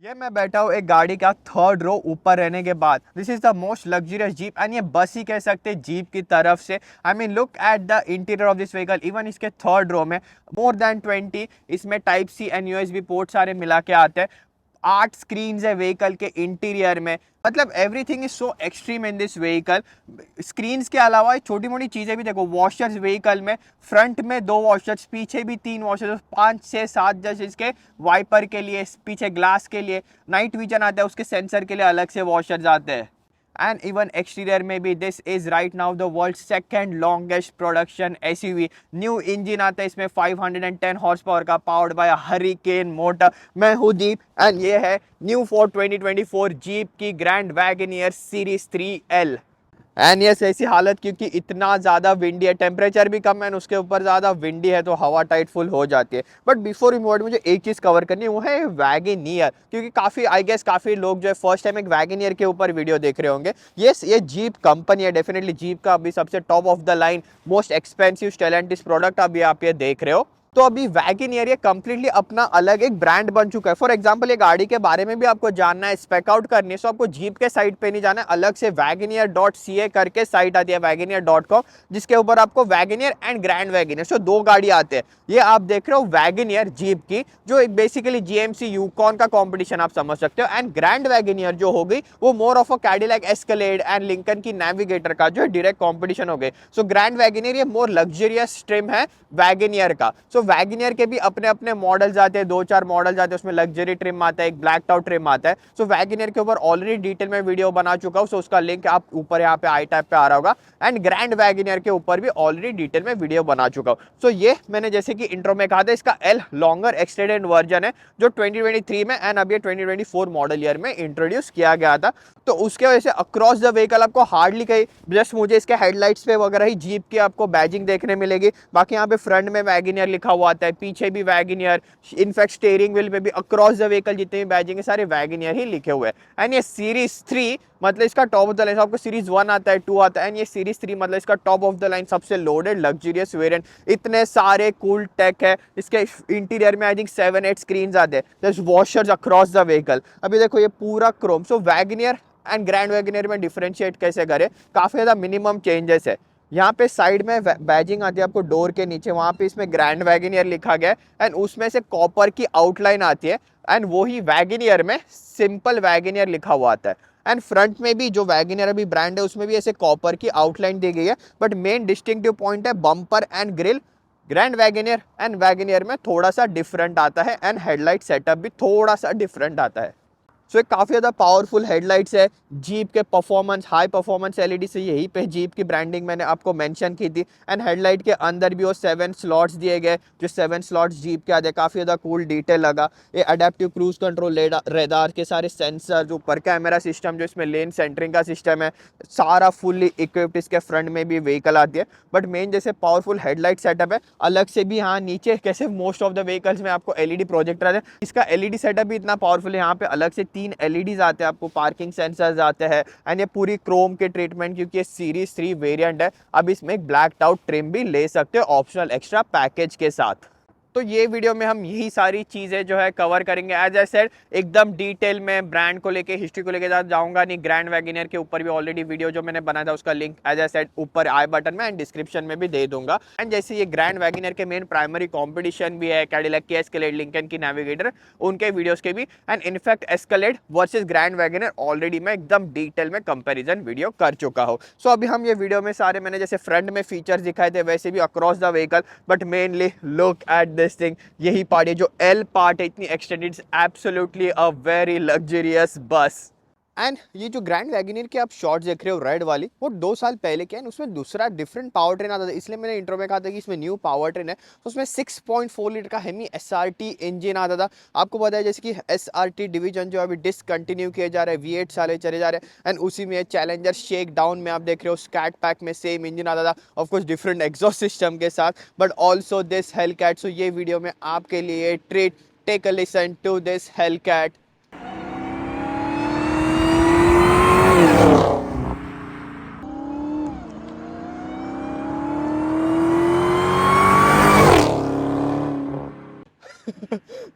ये मैं बैठा हूँ एक गाड़ी का थर्ड रो ऊपर रहने के बाद। This is the most luxurious jeep and ये बस ही कह सकते हैं जीप की तरफ से। I mean look at the interior of this vehicle. Even इसके थर्ड रो में मोर देन 20 इसमें type C and USB port सारे मिला के आते हैं। 8 स्क्रीन है व्हीकल के इंटीरियर में। मतलब everything is so extreme in this vehicle. Screens के अलावा छोटी मोटी चीजें भी देखो। वॉशर्स व्हीकल में, फ्रंट में 2 वॉशर्स, पीछे भी 3 वॉशर्स, 5 6 7 जैसे इसके वाइपर के लिए, पीछे ग्लास के लिए, नाइट विजन आता है उसके सेंसर के लिए अलग से वॉशर्स आते हैं। एंड इवन एक्सटीरियर में भी this is right now the world second longest production SUV. New engine आता है इसमें 510 हॉर्स पावर का, पावर्ड बाय हरिकेन मोटर। मैं हूँ दीप एंड ये है न्यू फॉर 2024 जीप की Grand Wagoneer series 3L। And yes ऐसी हालत क्योंकि इतना ज़्यादा विंडी है, टेम्परेचर भी कम है, उसके ऊपर ज़्यादा विंडी है तो हवा टाइट फुल हो जाती है। बट बिफोर इमोट मुझे एक चीज़ कवर करनी है, वो है वैगनियर। क्योंकि काफ़ी आई गेस काफ़ी लोग जो है फर्स्ट टाइम एक वैगनियर के ऊपर वीडियो देख रहे होंगे। यस ये जीप कंपनी है, डेफिनेटली जीप का अभी सबसे top of the line most expensive Stellantis product अभी आप ये देख रहे हो। तो अभी वैगनियर ये कंप्लीटली अपना अलग एक ब्रांड बन चुका है। फॉर एग्जांपल ये गाड़ी के बारे में भी आपको जानना है, स्पेक आउट करनी है, तो आपको जीप के साइट पे नहीं जाना है, अलग से wagoneer.ca करके साइट आती है wagoneer.com, जिसके ऊपर आपको वैगनियर एंड ग्रैंड वैगनियर सो 2 गाड़ी आते हैं। ये आप देख रहे हो वैगनियर जीप की, जो एक बेसिकली जीएमसी यूकॉन का कॉम्पिटिशन आप समझ सकते हो। एंड ग्रैंड वैगनियर जो हो गई वो more of a Cadillac Escalade and Lincoln की नेविगेटर का जो है डायरेक्ट कॉम्पिटिशन हो गई। सो ग्रैंड वैगनियर ये मोर लग्जरियस ट्रिम है वैगनियर का। सो वैगनियर के भी अपने अपने मॉडल्स आते हैं, 2-4 मॉडल्स आते हैं, उसमें लग्जरी ट्रिम आता है, एक ब्लैक आउट ट्रिम आता है। सो वैगनियर के ऊपर ऑलरेडी डिटेल में वीडियो बना चुका हूँ, सो उसका लिंक आप ऊपर यहाँ पे आई टैब पे आ रहा होगा। एंड ग्रैंड वैगनियर के ऊपर भी ऑलरेडी डिटेल में वीडियो बना चुका हूँ। सो ये मैंने जैसे कि इंट्रो में कहा था, इसका एल लॉन्गर एक्सटेंडेड वर्जन है जो 2023 में एंड अभी 2024 मॉडल ईयर में इंट्रोड्यूस किया गया था। तो उसके वजह से अक्रॉस द व्हीकल आपको हार्डली कहीं, जस्ट मुझे इसके हेडलाइट्स पे वगैरह ही जीप की आपको बैजिंग देखने मिलेगी। बाकी यहाँ पे फ्रंट में वैगनियर लिखा हुआ आता है, पीछे भी वैगनियर, इनफैक्ट स्टीयरिंग व्हील पे भी अक्रॉस द व्हीकल जितने भी बैजिंग है सारे वैगनियर ही लिखे हुए हैं। एंड ये सीरीज 3 मतलब इसका टॉप ऑफ द लाइन, आपको सीरीज 1 आता है, 2 आता है, एंड ये सीरीज 3 मतलब इसका टॉप ऑफ द लाइन सबसे लोडेड लग्जरियस वेरिएंट। इतने सारे कूल टेक है इसके इंटीरियर में। आई थिंक 7-8 स्क्रीन आते हैं, just washers across the vehicle. अभी देखो ये पूरा क्रोम। सो वैगनियर एंड ग्रैंड वैगनियर में डिफरेंशिएट कैसे करें, काफी ज्यादा मिनिमम चेंजेस है। यहाँ पे साइड में बैजिंग आती है आपको डोर के नीचे, वहां पे इसमें ग्रैंड वैगनियर लिखा गया है एंड उसमें से कॉपर की आउटलाइन आती है। एंड वही वैगनियर में सिंपल वैगनियर लिखा हुआ आता है। एंड फ्रंट में भी जो वैगनियर अभी ब्रांड है उसमें भी ऐसे कॉपर की आउटलाइन दी गई है। बट मेन डिस्टिंक्टिव पॉइंट है bumper and grill. Grand Wagoneer and Wagoneer में थोड़ा सा डिफरेंट आता है एंड हेडलाइट सेटअप भी थोड़ा सा डिफरेंट आता है। सो काफ़ी ज़्यादा पावरफुल हेडलाइट्स है। जीप के परफॉर्मेंस, हाई परफॉर्मेंस एलईडी से, यहीं पे जीप की ब्रांडिंग मैंने आपको मेंशन की थी। एंड हेडलाइट के अंदर भी वो 7 स्लॉट्स दिए गए, जो 7 स्लॉट्स जीप के आते हैं। काफ़ी ज़्यादा कूल डिटेल लगा। ये अडेप्टिव क्रूज कंट्रोल, रेडार के सारे सेंसर, जो ऊपर कैमरा सिस्टम, जो इसमें लेन सेंटरिंग का सिस्टम है, सारा फुल्ली इक्विप्ड इसके फ्रंट में भी व्हीकल आती है। बट मेन जैसे पावरफुल हेडलाइट सेटअप है, अलग से भी हाँ नीचे कैसे मोस्ट ऑफ द व्हीकल्स में आपको एलईडी प्रोजेक्टर आते हैं, इसका एलईडी सेटअप भी इतना पावरफुल है। यहाँ पे अलग से 3 एलईडीज आते हैं, आपको पार्किंग सेंसर्स आते हैं। एंड ये पूरी क्रोम के ट्रीटमेंट, क्योंकि ये सीरीज 3 वेरिएंट है। अब इसमें एक ब्लैक आउट ट्रिम भी ले सकते हो ऑप्शनल एक्स्ट्रा पैकेज के साथ। तो ये वीडियो में हम यही सारी चीज़ें जो है कवर करेंगे। एज आई सेड एकदम डिटेल में ब्रांड को लेके, हिस्ट्री को लेके जाऊंगा नहीं। ग्रैंड वैगनियर के ऊपर भी ऑलरेडी वीडियो जो मैंने बनाया था उसका लिंक एज आई सेड ऊपर आई बटन में एंड डिस्क्रिप्शन में भी दे दूंगा। एंड जैसे ये ग्रैंड वैगनियर के मेन प्राइमरी कॉम्पिटिशन भी है, कैडिलैक की एस्केलेड, लिंकन की नेविगेटर, उनके वीडियोज़ के भी। And in fact Escalade versus Grand Wagoneer already मैं एकदम डिटेल में कंपेरिजन वीडियो कर चुका हूँ। सो अभी हम ये वीडियो में सारे मैंने जैसे फ्रंट में फीचर्स दिखाए थे वैसे भी across the vehicle. But mainly look at this thing, यही पार्ट है जो एल पार्ट है, इतनी extended, absolutely a very luxurious बस। एंड ये जो ग्रैंड वैगनियर की आप शॉर्ट्स देख रहे हो रेड वाली, वो 2 साल पहले के हैं। उसमें दूसरा डिफरेंट पावर ट्रेन आता था, इसलिए मैंने इंट्रो में कहा था कि इसमें न्यू पावर ट्रेन है। तो उसमें 6.4 लीटर का हेमी एसआरटी इंजन आता था। आपको पता है जैसे कि एसआरटी डिवीजन जो अभी डिसकंटिन्यू किए जा रहे हैं, V8 साले चले जा रहे हैं। एंड उसी में चैलेंजर शेक डाउन में आप देख रहे हो स्कैट पैक में सेम इंजन आता था, ऑफकोर्स डिफरेंट एग्जॉस्ट सिस्टम के साथ, but also this Hellcat. So ये वीडियो में आपके लिए treat, take a listen to this Hellcat.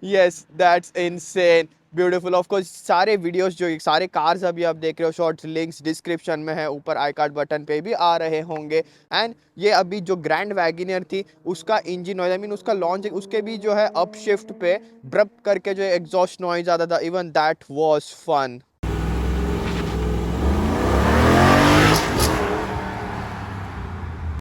Yes, that's insane. Beautiful. Of course सारे वीडियोस जो सारे कार्स अभी आप देख रहे हो, शॉर्ट्स लिंक्स डिस्क्रिप्शन में है, ऊपर आई कार्ड बटन पे भी आ रहे होंगे। एंड ये अभी जो ग्रैंड वैगनियर थी उसका इंजन नॉइज, आई मीन उसका लॉन्च, उसके भी जो है अप शिफ्ट पे ब्रप करके जो एग्जॉस्ट नॉइज आता था, even that was fun.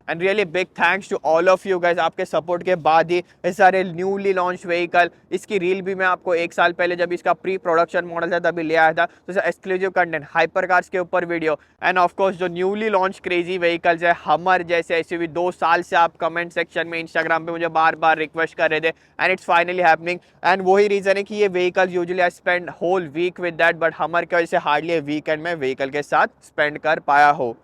And really big thanks to all of you guys, आपके सपोर्ट के बाद ही ये सारे न्यूली लॉन्च व्हीकल, इसकी रील भी मैं आपको 1 साल पहले जब इसका प्री प्रोडक्शन मॉडल था तभी ले आया था, तो एक्सक्लूसिव कंटेंट हाइपर कार्स के ऊपर वीडियो। एंड ऑफ कोर्स जो न्यूली लॉन्च क्रेजी व्हीकल्स है, हमर जैसे एसयूवी, 2 साल से आप कमेंट सेक्शन में इंस्टाग्राम पे मुझे बार बार रिक्वेस्ट कर रहे थे, and it's finally happening. And वही रीजन है कि ये vehicle usually I spend whole week with that, but Hummer की वजह से हार्डली वीकेंड में व्हीकल के साथ स्पेंड कर पाया हो।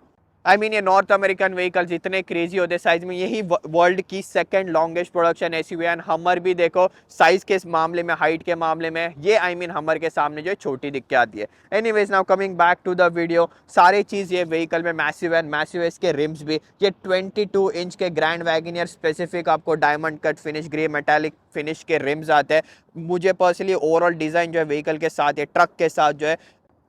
आई मीन ये नॉर्थ अमेरिकन व्हीकल्स इतने क्रेजी होते साइज में, यही वर्ल्ड की second longest production SUV. And हमर भी देखो साइज के मामले में, हाइट के मामले में ये आई मीन हमर के सामने जो है छोटी दिख के आती है। Anyways now coming back to the video, सारी चीज़ ये व्हीकल में मैसिव एंड मैसिव है। इसके रिम्स भी ये 22 इंच के ग्रैंड वैगनियर स्पेसिफिक आपको diamond cut finish, grey metallic finish के रिम्स आते हैं। मुझे पर्सनली ओवरऑल डिज़ाइन जो है व्हीकल के साथ, ये ट्रक के साथ जो है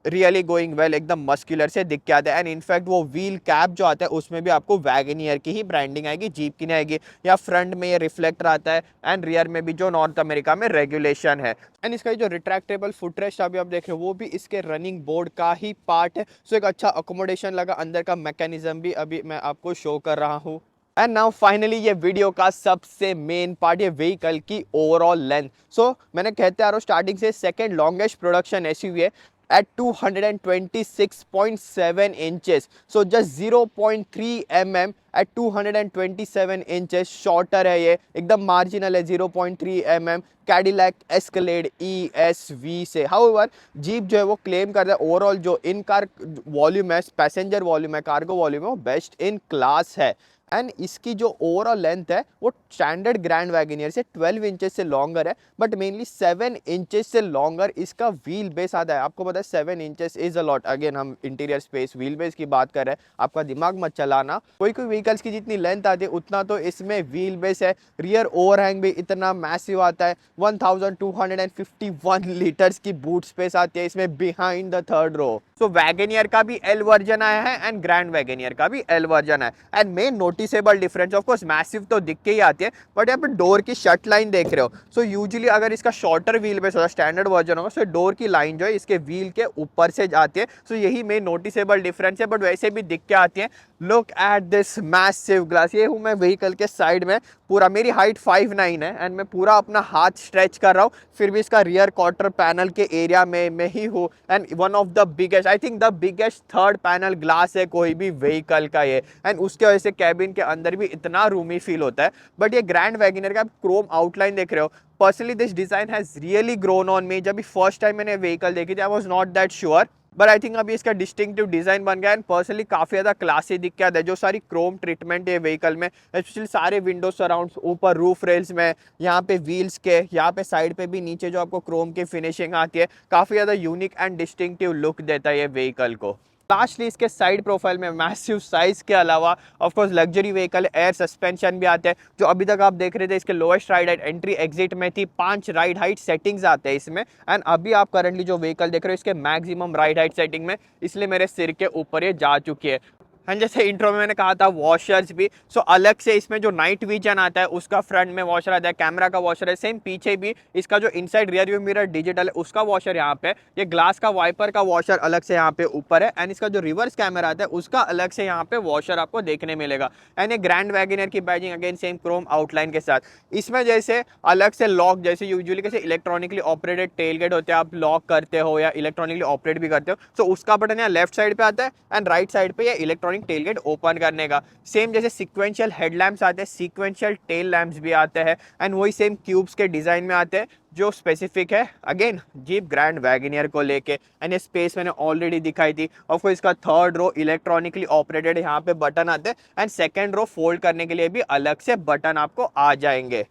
रियली गोइंग वेल, एकदम मस्कुलर से दिख के आता है। एंड इनफैक्ट वो व्हील कैप जो आता है उसमें भी आपको वैगनियर की ही ब्रांडिंग आएगी, जीप की नहीं आएगी। या फ्रंट में ये रिफ्लेक्टर आता है एंड रियर में भी जो नॉर्थ अमेरिका में रेगुलेशन है। एंड इसका जो रिट्रैक्टेबल फुटरेस्ट अभी आप देख रहे हो वो भी इसके रनिंग बोर्ड का ही पार्ट है। सो एक अच्छा अकोमोडेशन लगा, अंदर का मैकेनिज्म भी अभी मैं आपको शो कर रहा हूँ। एंड नाउ फाइनली ये वीडियो का सबसे मेन पार्ट, ये व्हीकल की ओवरऑल लेंथ। सो मैंने कहते आ रहा हूँ स्टार्टिंग से सेकेंड लॉन्गेस्ट प्रोडक्शन एसयूवी है at 226.7 inches, so just 0.3 mm at 227 inches shorter है ये, एकदम मार्जिनल है 0.3 mm कैडिलैक एस्केलेड ESV से। हाउएवर जीप जो है वो क्लेम करता है ओवरऑल जो इन कार वॉल्यूम है, पैसेंजर वॉल्यूम है, कार्गो वॉल्यूम है, वो बेस्ट इन क्लास है। एंड इसकी जो ओवरऑल लेंथ है वो स्टैंडर्ड ग्रैंड वैगनियर से 12 इंचेस से लॉन्गर है, बट मेनली 7 इंचेस से लॉन्गर इसका व्हील बेस आता है। आपको पता है 7 inches is a lot. Again हम इंटीरियर स्पेस व्हील बेस की बात कर रहे हैं, आपका दिमाग मत चलाना। कोई कोई व्हीकल्स की जितनी लेंथ आती है उतना तो इसमें व्हील बेस है। रियर ओवरहैंग भी इतना मैसिव आता है, 1251 लीटर्स की बूट स्पेस आती है इसमें बिहाइंड द थर्ड रो। सो वैगनियर का भी एल वर्जन आया है एंड ग्रैंड वैगनियर का भी एल वर्जन है। And main noticeable difference, of course massive तो दिख के ही आती है, बट यहाँ पे डोर की शट लाइन देख रहे हो। सो यूजुअली अगर इसका शॉर्टर व्हील बेस होता, स्टैंडर्ड वर्जन होगा, सो डोर की लाइन जो है इसके व्हील के ऊपर से जाती है। सो यही मेन नोटिसेबल डिफरेंस है, बट वैसे भी दिख के आती है। Look at this massive glass. ये हूँ मैं व्हीकल के साइड में, पूरा मेरी हाइट 5'9" है एंड मैं पूरा अपना हाथ स्ट्रेच कर रहा हूँ, फिर भी इसका रियर क्वार्टर पैनल के एरिया में मैं ही हूँ। And one of the biggest, I think the biggest third panel glass है कोई भी व्हीकल का ये। एंड उसके वजह से कैबिन के अंदर भी इतना रूमी फील होता है। बट ये ग्रैंड वैगनर का क्रोम आउटलाइन देख रहे हो, personally this design has really grown on me. जब भी फर्स्ट टाइम मैंने व्हीकल देखी थी I was not that sure, but I think अभी इसका डिस्टिंक्टिव डिजाइन बन गया एंड पर्सनली काफी ज्यादा क्लासी दिख के आता है। जो सारी क्रोम ट्रीटमेंट है व्हीकल में, स्पेशली सारे विंडो सराउंड्स, ऊपर रूफ रेल्स में, यहाँ पे व्हील्स के, यहाँ पे साइड पे भी नीचे जो आपको क्रोम की फिनिशिंग आती है, काफी ज्यादा यूनिक एंड डिस्टिंक्टिव लुक देता है ये व्हीकल को। लास्टली इसके साइड प्रोफाइल में मैसिव साइज के अलावा of course luxury vehicle, air suspension भी आते हैं। जो अभी तक आप देख रहे थे इसके lowest ride height entry exit में थी, 5 राइड हाइट सेटिंग्स आते हैं इसमें। एंड अभी आप करंटली जो व्हीकल देख रहे हो इसके मैक्सिमम राइड हाइट सेटिंग में, इसलिए मेरे सिर के ऊपर ये जा चुकी है। एंड जैसे इंट्रो में मैंने कहा था वॉशर्स भी, सो अलग से इसमें जो नाइट विजन आता है उसका फ्रंट में वॉशर आता है, कैमरा का वॉशर है, सेम पीछे भी इसका जो inside rear view mirror digital है उसका वॉशर यहाँ पे, ये ग्लास का वाइपर का वॉशर अलग से यहाँ पे ऊपर है। एंड इसका जो रिवर्स कैमरा आता है उसका अलग से यहाँ पे वॉशर आपको देखने मिलेगा। एंड ये ग्रैंड वैगनर की badging again same Chrome outline के साथ। इसमें जैसे अलग से लॉक, जैसे यूजुअली कैसे इलेक्ट्रॉनिकली ऑपरेटेड टेलगेट होते हैं, आप लॉक करते हो या इलेक्ट्रॉनिकली ऑपरेट भी करते हो, सो उसका बटन यहाँ लेफ्ट साइड पे आता है एंड राइट साइड पे ये इलेक्ट्रॉनिक टेलगेट ओपन करने का। सेम जैसे सीक्वेंशियल हेडलैम्प्स आते हैं, सीक्वेंशियल टेल लैम्प्स भी आते हैं एंड वही सेम क्यूब्स के डिजाइन में आते हैं जो स्पेसिफिक है अगेन जीप ग्रैंड वैगनियर को लेके। एंड ये स्पेस मैंने ऑलरेडी दिखाई थी। ऑफ कोर्स इसका थर्ड रो इलेक्ट्रॉनिकली ऑपरेटेड, यहाँ पे बटन आते हैं एंड सेकेंड रो फोल्ड करने के लिए भी अलग से बटन आपको आ जाएंगे।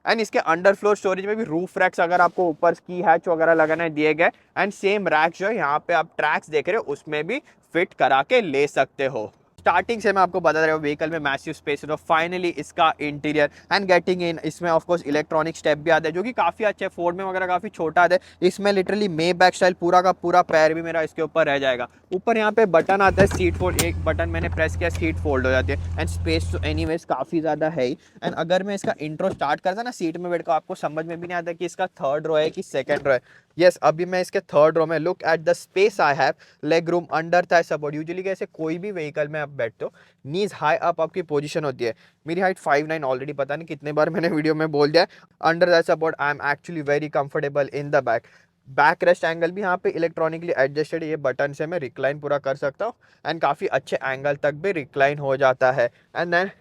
एंड इसके अंडर फ्लोर स्टोरेज में भी रूफ रैक्स अगर आपको ऊपर की हैच वगैरह लगाना है दिए गए। एंड सेम रैक जो है यहाँ पे आप ट्रैक्स देख रहे हो उसमें भी फिट करा के ले सकते हो। स्टार्टिंग से मैं आपको बता रहा हूँ व्हीकल में मैसिव स्पेस है, तो फाइनली इसका इंटीरियर एंड गेटिंग इन, इसमें ऑफ कोर्स इलेक्ट्रॉनिक स्टेप भी आता है जो कि काफ़ी अच्छा है। फोर्ड में वगैरह काफ़ी छोटा आता है, इसमें लिटरली मे बैक स्टाइल पूरा का पूरा पैर भी मेरा इसके ऊपर रह जाएगा। ऊपर यहाँ पे बटन आता है सीट फोल्ड, एक बटन मैंने प्रेस किया सीट फोल्ड हो जाती है एंड स्पेस तो एनीवेज काफ़ी ज़्यादा है ही। एंड अगर मैं इसका इंट्रो स्टार्ट करता ना सीट में बैठ कर, आपको समझ में भी नहीं आता कि इसका थर्ड रो है कि सेकंड रो है। यस, अभी मैं इसके थर्ड रो में, look at the space I have, leg room, under Thai support. Usually कैसे कोई भी व्हीकल में आप बैठते हो नीज हाई अप आपकी पोजीशन होती है। मेरी हाइट 5'9", ऑलरेडी पता नहीं कितने बार मैंने वीडियो में बोल दिया है। Under that support I am actually very comfortable in the back. Back rest angle भी यहाँ पे इलेक्ट्रॉनिकली एडजस्टेड, ये बटन से मैं रिक्लाइन पूरा कर सकता हूँ एंड काफ़ी अच्छे एंगल तक भी रिक्लाइन हो जाता है। And then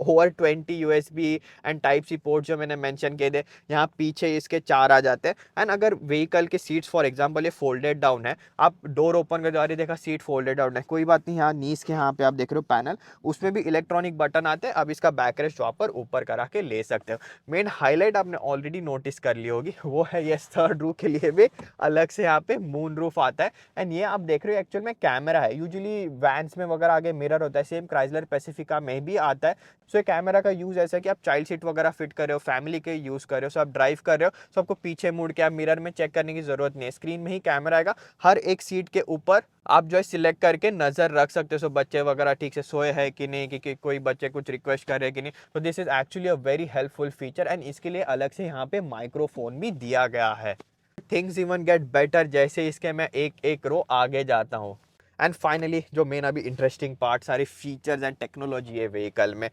over 20 USB and type C port जो मैंने मेंशन किए थे, यहाँ पीछे इसके 4 आ जाते हैं। एंड अगर व्हीकल के सीट्स फॉर एग्जांपल ये फोल्डेड डाउन है, आप डोर ओपन कर दो, देखा सीट फोल्डेड डाउन है, कोई बात नहीं, यहाँ नीस के यहाँ पे आप देख रहे हो पैनल, उसमें भी इलेक्ट्रॉनिक बटन आते हैं। अब इसका बैक रेस्ट पर ऊपर करा के ले सकते हो। मेन हाईलाइट आपने ऑलरेडी नोटिस कर ली होगी, वो है ये थर्ड रूफ के लिए भी अलग से यहाँ पे मून रूफ आता है। एंड ये आप देख रहे हो एक्चुअल में कैमरा है, यूजुअली वैन्स में वगैरह आगे मिरर होता है, सेम क्राइसलर पैसिफिका में भी आता है। सो कैमरा का यूज़ ऐसा है कि आप चाइल्ड सीट वगैरह फिट कर रहे हो, फैमिली के यूज़ कर रहे हो, सो आप ड्राइव कर रहे हो, सो आपको पीछे मुड़ के आप मिरर में चेक करने की ज़रूरत नहीं है, स्क्रीन में ही कैमरा आएगा। हर एक सीट के ऊपर आप जो है सिलेक्ट करके नज़र रख सकते हो, सो बच्चे वगैरह ठीक से सोए हैं कि नहीं, कि कोई बच्चे कुछ रिक्वेस्ट कर रहे हैं कि नहीं। तो this is actually a very helpful feature and इसके लिए अलग से यहाँ पे माइक्रोफोन भी दिया गया है। थिंग्स इवन गेट बेटर जैसे इसके मैं एक एक रो आगे जाता हूँ। एंड फाइनली जो मेन अभी इंटरेस्टिंग पार्ट, सारे फीचर्स एंड टेक्नोलॉजी है व्हीकल में।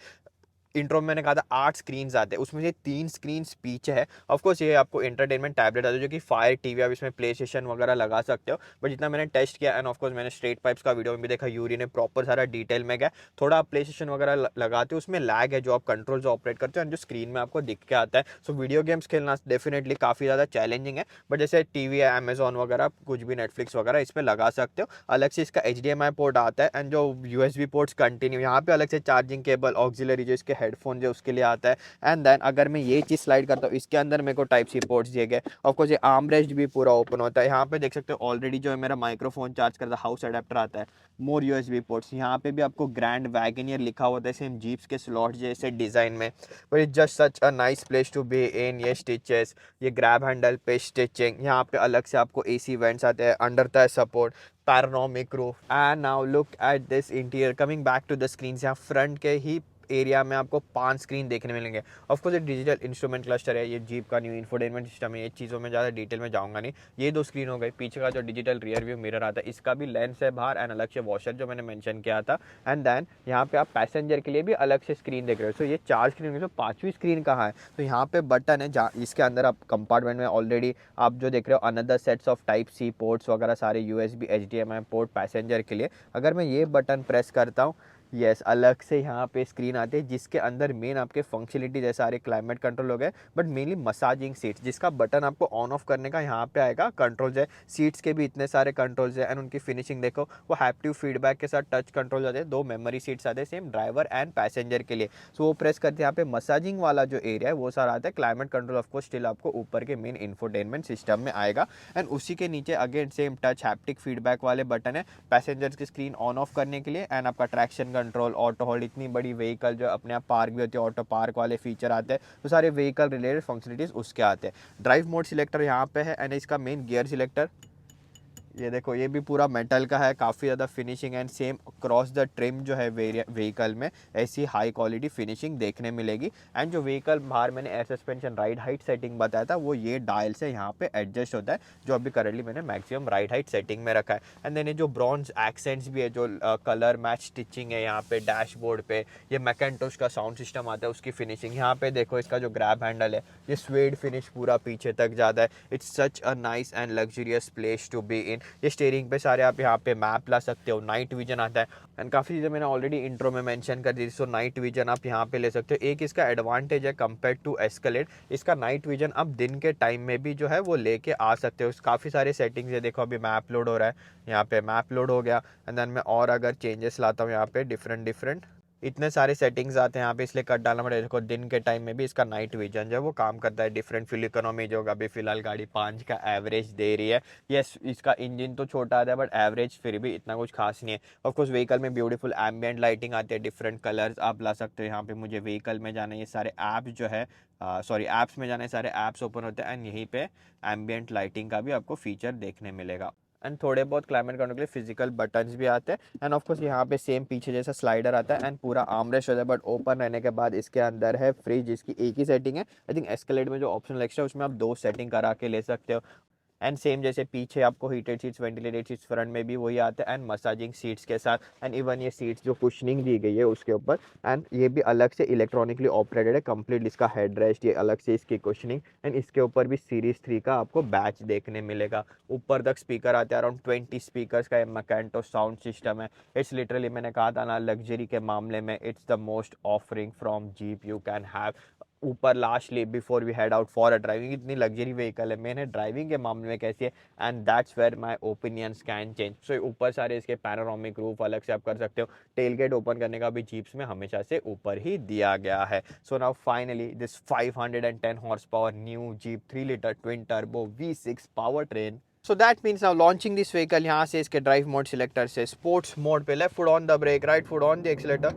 इंट्रो में मैंने कहा था 8 स्क्रीन्स आते हैं, उसमें से 3 स्क्रीन्स पीछे है। ऑफ कोर्स ये आपको एंटरटेनमेंट टैबलेट आता है जो कि फायर टीवी, आप इसमें प्ले स्टेशन वगैरह लगा सकते हो। बट जितना मैंने टेस्ट किया एंड ऑफ कोर्स मैंने स्ट्रेट पाइप्स का वीडियो में भी देखा, यूरी ने प्रॉपर सारा डिटेल में गया। थोड़ा आप प्ले स्टेशन वगैरह लगाते हो, उसमें लैग है जो आप कंट्रोल जो ऑपरेट करते हो एंड जो स्क्रीन में आपको दिख के आता है। सो वीडियो गेम्स खेलना डेफिनेटली काफ़ी ज़्यादा चैलेंजिंग है, बट जैसे टीवी है, अमेजॉन वगैरह, कुछ भी नेटफ्लिक्स वगैरह इस पर लगा सकते हो। अलग से इसका HDMI पोर्ट आता है एंड जो USB पोर्ट्स कंटिन्यू, यहाँ पे अलग से चार्जिंग केबल, ऑक्सिलरी जो इसके हेडफोन जो उसके लिए आता है। एंड देन अगर मैं ये चीज़ स्लाइड करता हूँ, इसके अंदर मेरे को टाइप सी पोर्ट्स दिए गए। ऑफ कोर्स ये आर्म रेस्ट भी पूरा ओपन होता है। यहाँ पे देख सकते हो ऑलरेडी जो है मेरा माइक्रोफोन चार्ज करता हाउस अडेप्टर आता है, मोर USB पोर्ट्स। यहाँ पे भी आपको ग्रैंड वैगनियर लिखा होता है सेम जीप्स के स्लॉट जैसे डिज़ाइन में, but it's just such a nice place to be in. ये स्टिचेस, ये ग्रैब हैंडल पे स्टिचिंग, यहाँ पे अलग से आपको AC वेंट्स आते हैं, under the support, panoramic roof. And now look at this interior, coming back to the screen. यहाँ फ्रंट के ही एरिया में आपको 5 स्क्रीन देखने मिलेंगे। ऑफकोर्स ये डिजिटल इंस्ट्रूमेंट क्लस्टर है, ये जीप का न्यू इंफोटेनमेंट सिस्टम है, ये चीज़ों में ज़्यादा डिटेल में जाऊंगा नहीं। ये 2 स्क्रीन हो गई, पीछे का जो डिजिटल रियर व्यू मिरर आता है इसका भी लेंस है बाहर एंड अलग से वॉशर जो मैंने मेंशन किया था। एंड देन यहाँ पे आप पैसेंजर के लिए भी अलग से स्क्रीन देख रहे हो। सो ये 4 स्क्रीन, तो 5वीं स्क्रीन कहाँ है? तो यहाँ पे बटन है जहाँ इसके अंदर आप कंपार्टमेंट में ऑलरेडी आप जो देख रहे हो another sets of type C ports वगैरह, सारे USB HDMI पोर्ट पैसेंजर के लिए। अगर मैं ये बटन प्रेस करता हूँ, यस अलग से यहाँ पे स्क्रीन आते हैं जिसके अंदर मेन आपके फंक्शनलिटी जैसे सारे क्लाइमेट कंट्रोल हो गए, बट मेनली मसाजिंग सीट्स, जिसका बटन आपको ऑन ऑफ करने का यहाँ पे आएगा। कंट्रोल्स है सीट्स के भी, इतने सारे कंट्रोल्स है एंड उनकी फिनिशिंग देखो, वो हैप्टिव फीडबैक के साथ टच कंट्रोल आते हैं। 2 मेमोरी सीट्स आते हैं सेम ड्राइवर एंड पैसेंजर के लिए। सो वो प्रेस करते हैं, यहाँ पे मसाजिंग वाला जो एरिया है वो सारा आता है। क्लाइमेट कंट्रोल ऑफको स्टिल आपको ऊपर के मेन इंफोटेनमेंट सिस्टम में आएगा। एंड उसी के नीचे again same touch haptic feedback वाले बटन है पैसेंजर्स की स्क्रीन ऑन ऑफ करने के लिए एंड आपका ट्रैक्शन कंट्रोल, ऑटो होल्ड, इतनी बड़ी व्हीकल जो अपने आप पार्क भी होती है, ऑटो पार्क वाले फीचर आते हैं। तो सारे व्हीकल रिलेटेड फंक्शनलिटीज उसके आते हैं। ड्राइव मोड सिलेक्टर यहाँ पे है एंड इसका मेन गियर सिलेक्टर, ये देखो ये भी पूरा मेटल का है, काफ़ी ज़्यादा finishing and same cross the trim जो है व्हीकल में ऐसी हाई क्वालिटी फिनिशिंग देखने मिलेगी। एंड जो व्हीकल बाहर मैंने air suspension ride height setting बताया था, वो ये डायल से यहाँ पे एडजस्ट होता है, जो अभी करंटली मैंने मैक्सिमम राइड हाइट सेटिंग में रखा है। एंड देन ये जो ब्रॉन्ज एक्सेंट्स भी है, जो कलर मैच स्टिचिंग है यहाँ पे डैशबोर्ड पे, ये मैकेंटोश का साउंड सिस्टम आता है उसकी फिनिशिंग। यहाँ पे देखो इसका जो ग्रैब हैंडल है, ये स्वेड फिनिश पूरा पीछे तक जाता है। It's such a nice and luxurious place to be in. ये स्टीयरिंग पे सारे आप यहाँ पे मैप ला सकते हो, नाइट विजन आता है एंड काफ़ी चीज़ें मैंने ऑलरेडी इंट्रो में मेंशन कर दी। सो नाइट विजन आप यहाँ पे ले सकते हो। एक इसका एडवांटेज है कंपेयर टू एस्केलेड, इसका नाइट विजन आप दिन के टाइम में भी जो है वो लेके आ सकते हो। काफ़ी सारे सेटिंग्स है, देखो अभी मैप लोड हो रहा है, यहाँ पे मैप लोड हो गया। एंड देन मैं और अगर चेंजेस लाता हूँ यहाँ पे डिफरेंट इतने सारे सेटिंग्स आते हैं यहाँ पे, इसलिए कट डालना पड़ेगा। देखो दिन के टाइम में भी इसका नाइट विजन जो है वो काम करता है। डिफरेंट फ्यूल इकोनॉमी जो अभी फिलहाल गाड़ी 5 का एवरेज दे रही है। यस, इसका इंजन तो छोटा आता है बट एवरेज फिर भी इतना कुछ खास नहीं है। ऑफकोर्स व्हीकल में ब्यूटीफुल एम्बियंट लाइटिंग आती है, डिफरेंट कलर्स आप ला सकते हो। यहाँ पे मुझे व्हीकल में जाना है, ये सारे ऐप्स जो है सॉरी ऐप्स में जाना है, सारे ऐप्स ओपन होते हैं एंड यहीं पे एम्बियंट लाइटिंग का भी आपको फीचर देखने मिलेगा। एंड थोड़े बहुत क्लाइमेट करने के लिए फिजिकल बटन्स भी आते हैं। एंड ऑफकोर्स यहाँ पे सेम पीछे जैसा स्लाइडर आता है एंड पूरा आर्मरेस्ट होता है, बट ओपन रहने के बाद इसके अंदर है फ्रिज, जिसकी एक ही सेटिंग है। आई थिंक एस्केलेड में जो ऑप्शनल एक्स्ट्रा है उसमें आप 2 सेटिंग करा के ले सकते हो। एंड सेम जैसे पीछे आपको heated seats, ventilated seats, front में भी वही आता है एंड मसाजिंग सीट्स के साथ। एंड इवन ये सीट्स जो कुशनिंग दी गई है उसके ऊपर, एंड ये भी अलग से इलेक्ट्रॉनिकली ऑपरेटेड है कंप्लीट। इसका हेड रेस्ट, ये अलग से इसकी कुशनिंग, एंड इसके ऊपर भी सीरीज 3 का आपको बैच देखने मिलेगा। ऊपर तक स्पीकर आते हैं, अराउंड 20 स्पीकर्स का मैकेंटो साउंड सिस्टम है। इट्स लिटरली, मैंने कहा था ना, लग्जरी के मामले में it's the most offering from Jeep you can have. ऊपर lastly before we head out for a driving, इतनी लग्जरी व्हीकल है, मैंने ड्राइविंग के मामले में कैसी है, and that's where my opinions can change. So ऊपर सारे इसके पैनोरामिक रूफ अलग से आप कर सकते हो। टेल गेट ओपन करने का भी जीप्स में हमेशा से ऊपर ही दिया गया है। So now finally this 510 horse power new jeep 3 litre twin turbo V6 power train. So that means now launching this vehicle, यहाँ से इसके ड्राइव मोड सिलेक्टर से स्पोर्ट्स मोड पे left foot on the brake, right foot on the accelerator,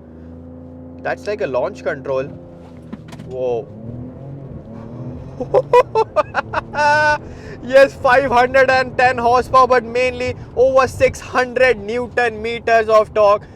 that's like a launch control. वो yes, 510 horsepower but mainly over 600 Newton meters of torque।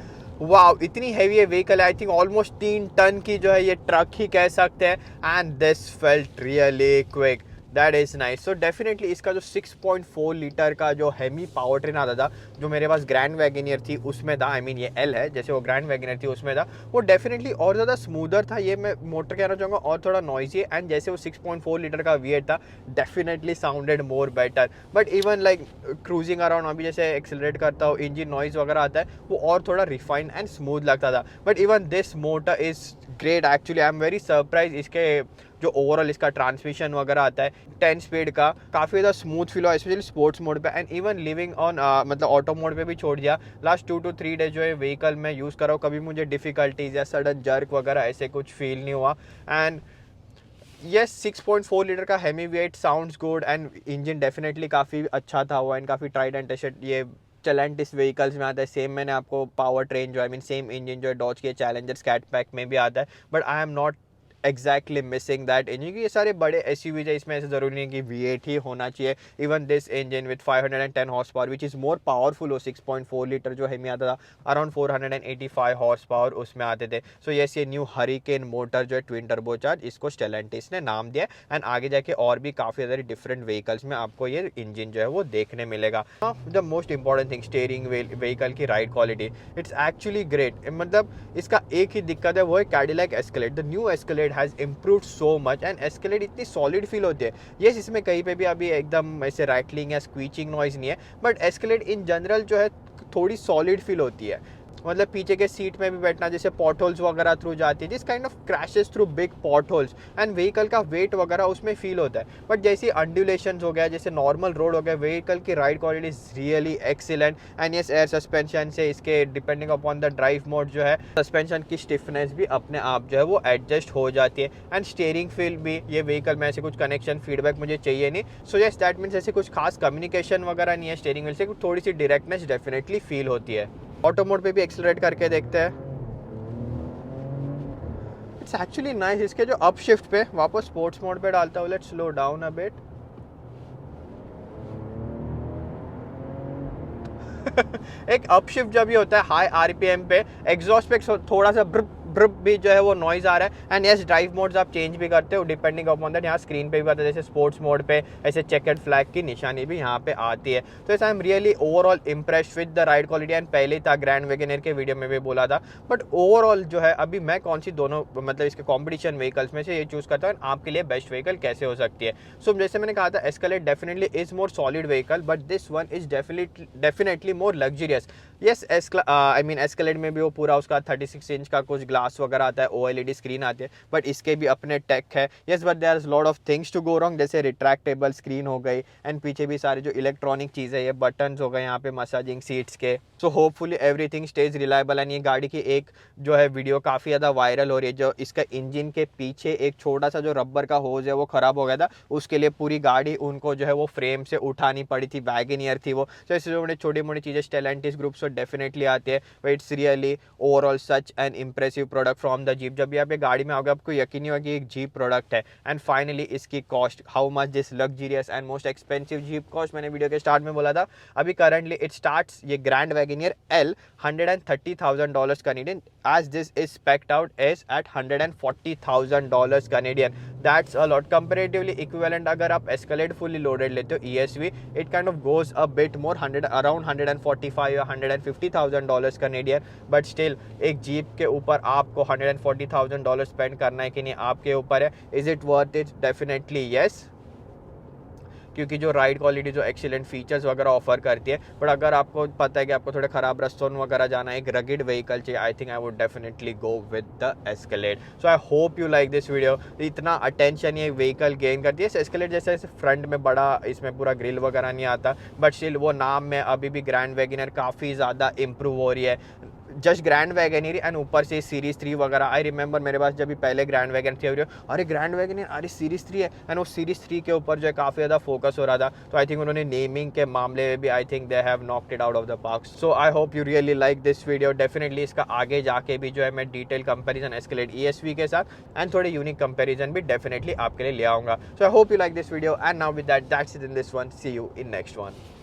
Wow, इतनी heavy है vehicle, I think almost 3 ton की जो है ये truck ही कह सकते हैं। And this felt really quick, that is nice. So definitely इसका जो 6.4 लीटर का जो हेमी पावर ट्रेन आता था, जो मेरे पास ग्रैंड वैगनियर थी उसमें था, आई मीन ये एल है, जैसे वो ग्रैंड वैगनियर थी उसमें था, वो डेफिनेटली और ज़्यादा स्मूदर था। ये मैं मोटर कहना चाहूँगा और थोड़ा नॉइजी, एंड जैसे वो 6.4 लीटर का V8 था, definitely sounded more better. But even like cruising around, अभी जैसे एक्सेलरेट करता हो, इंजन नॉइज वगैरह आता है, वो और थोड़ा रिफाइंड एंड स्मूथ लगता था। But even this motor is great actually, I am very surprise. इसके जो ओवरऑल इसका ट्रांसमिशन वगैरह आता है 10 स्पीड का, काफ़ी ज़्यादा स्मूथ फील हुआ, स्पेशली स्पोर्ट्स मोड पे। एंड इवन लिविंग ऑन मतलब ऑटो मोड पे भी छोड़ दिया। लास्ट 2 to 3 डेज जो है व्हीकल में यूज़ कर रहा हूँ, कभी मुझे डिफ़िकल्टीज या सडन जर्क वगैरह ऐसे कुछ फील नहीं हुआ। एंड यस, 6.4 लीटर का Hemi V eight sounds good, and engine definitely काफ़ी अच्छा था हुआ, एंड काफ़ी ट्राइड एंड टेस्टेड ये चैलेंटिस व्हीकल्स में आता है। सेम मैंने आपको पावर ट्रेन जो आई मीन सेम इंजन जो है डॉज के चैलेंजर स्कैट पैक में भी आता है, but I am not exactly missing that engine, क्योंकि ये सारे बड़े SUVs है, इसमें ऐसे ज़रूरी नहीं है कि V8 ही होना चाहिए। Even this engine with 510 horse power which is more powerful, हो 6.4 लीटर जो हेमी आता था, अराउंड 485 हॉर्स पावर उसमें आते थे। सो येस, ये न्यू हरिकेन मोटर जो है ट्विन टर्बोचार्ज, इसको स्टेलेंटिस ने नाम दिया, एंड आगे जाके और भी काफ़ी ज़्यादा डिफरेंट व्हीकल्स में आपको ये इंजन जो है वो देखने मिलेगा। The most important thing, steering vehicle की ride quality, it's actually great. मतलब इसका एक ही दिक्कत है, वो है Cadillac Escalade. The new Escalade has improved so much, and Escalade इतनी सॉलिड फील होती है। यस, इसमें कहीं पे भी अभी एकदम ऐसे रैटलिंग या स्क्वीचिंग नॉइज नहीं है, बट एस्केलेड इन जनरल जो है थोड़ी सॉलिड फील होती है। मतलब पीछे के सीट में भी बैठना, जैसे पॉट होल्स वगैरह थ्रू जाती है, this kind of crashes through big pot holes, and vehicle का वेट वगैरह उसमें फील होता है। बट जैसे अंडुलेशन हो गया, जैसे नॉर्मल रोड हो गया, व्हीकल की ride quality is really excellent. And yes, air suspension से इसके depending upon the drive mode जो है सस्पेंशन की स्टिफनेस भी अपने आप जो है वो एडजस्ट हो जाती है। एंड स्टीयरिंग फील भी, ये व्हीकल में ऐसे कुछ कनेक्शन फीडबैक मुझे चाहिए नहीं। सो यस, दैट मीन्स ऐसे कुछ खास कम्युनिकेशन वगैरह नहीं है स्टीयरिंग व्हील से, थोड़ी सी डायरेक्टनेस डेफिनेटली फील होती है। ऑटो मोड पे भी एक्सेलरेट करके देखते हैं, इट्स एक्चुअली नाइस। इसके जो अप शिफ्ट पे, वापस स्पोर्ट्स मोड पे डालता हूँ, let's slow down a bit. एक अप शिफ्ट जब भी होता है हाई RPM पे, एग्जॉस्ट पे थोड़ा सा ब्रुप ब्रुप भी जो है वो नॉइज आ रहा है। एंड यस, ड्राइव मोड्स आप चेंज भी करते हो डिपेंडिंग अपॉन दैट। यहाँ स्क्रीन पे भी आता है, जैसे स्पोर्ट्स मोड पे ऐसे चेकर्ड फ्लैग की निशानी भी यहाँ पे आती है। तो ऐसा I am really overall impressed with the ride quality. And पहले था ग्रैंड वैगनर के वीडियो में भी बोला था, बट ओवरऑल जो है अभी मैं कौन सी दोनों मतलब इसके कॉम्पिटिशन व्हीकल्स में से ये चूज़ करता हूँ, आपके लिए बेस्ट व्हीकल कैसे हो सकती है। सो जैसे मैंने कहा था, Escalade definitely is more solid vehicle, but this one is definitely more luxurious. Yes, I mean Escalade में भी वो पूरा उसका 36 इंच का कुछ ग्लास वगैरह आता है, OLED स्क्रीन आती है, बट इसके भी अपने टेक है। Yes, but there is lot of things to go wrong, जैसे रिट्रैक्टेबल स्क्रीन हो गई, एंड पीछे भी सारे जो इलेक्ट्रॉनिक चीज़ें, ये बटन्स हो गए यहाँ पे मसाजिंग सीट्स के, so hopefully everything stage reliable. And ये गाड़ी की एक जो है वीडियो काफ़ी ज़्यादा वायरल हो रही है, जो इसका इंजन के पीछे एक छोटा सा जो रबर का होज है वो ख़राब हो गया था, उसके लिए पूरी गाड़ी उनको जो है वो फ्रेम से उठानी पड़ी थी, वैगनियर थी वो। तो ऐसे जो छोटी मोटी चीज़ें स्टेलेंटिस ग्रुप से डेफिनेटली आती है, but it's really overall such an impressive product from the jeep. जब भी आप ये गाड़ी में आओगे आपको यकीन नहीं होगा कि एक जीप प्रोडक्ट है। एंड फाइनली इसकी cost, how much this luxurious and most expensive jeep cost, मैंने वीडियो के स्टार्ट में बोला था। अभी करंटली इट स्टार्ट्स ये grand वैगनियर L $130,000 Canadian, as this is spec'd out is at $140,000 Canadian. That's a lot. Comparatively equivalent अगर आप Escalade fully loaded लेते हो ESV, it kind of goes a bit more, around 145 या $150,000 Canadian. But still एक jeep के ऊपर आपको $140,000 spend करना है कि नहीं, आपके ऊपर है। Is it worth it? Definitely yes, क्योंकि जो राइड क्वालिटी जो एक्सीलेंट फीचर्स वगैरह ऑफर करती है। बट अगर आपको पता है कि आपको थोड़े ख़राब रास्तों वगैरह जाना है, एक रगिड व्हीकल चाहिए, I think I would definitely go with the Escalade. So I hope you like this video. इतना अटेंशन ये व्हीकल गेन करती है। एस्केलेड जैसे फ्रंट में बड़ा इसमें पूरा ग्रिल वगैरह नहीं आता, बट स्टिल वो नाम में अभी भी ग्रैंड वैगनर काफ़ी ज़्यादा इम्प्रूव हो रही है। जस्ट ग्रैंड वैगनर एंड ऊपर से सीरीज 3 वगैरह। आई रिमेंबर मेरे पास जब भी पहले ग्रैंड वैगन थी, अरे ग्रैंड वैगनर, अरे सीरीज 3 है, एंड वो सीरीज 3 के ऊपर जो है काफ़ी ज़्यादा फोकस हो रहा था। तो आई थिंक उन्होंने नेमिंग के मामले में भी I think they have knocked it out of the park. So I hope you really like this video. Definitely इसका आगे जाके भी जो है मैं डिटेल कंपेरिजन एस्केलेड ESV के साथ एंड थोड़े यूनिक कंपेरिजन भी डेफिनेटली आपके लिए ले आऊँगा। So I hope you like this video and now with that's it in this one. See you in next one.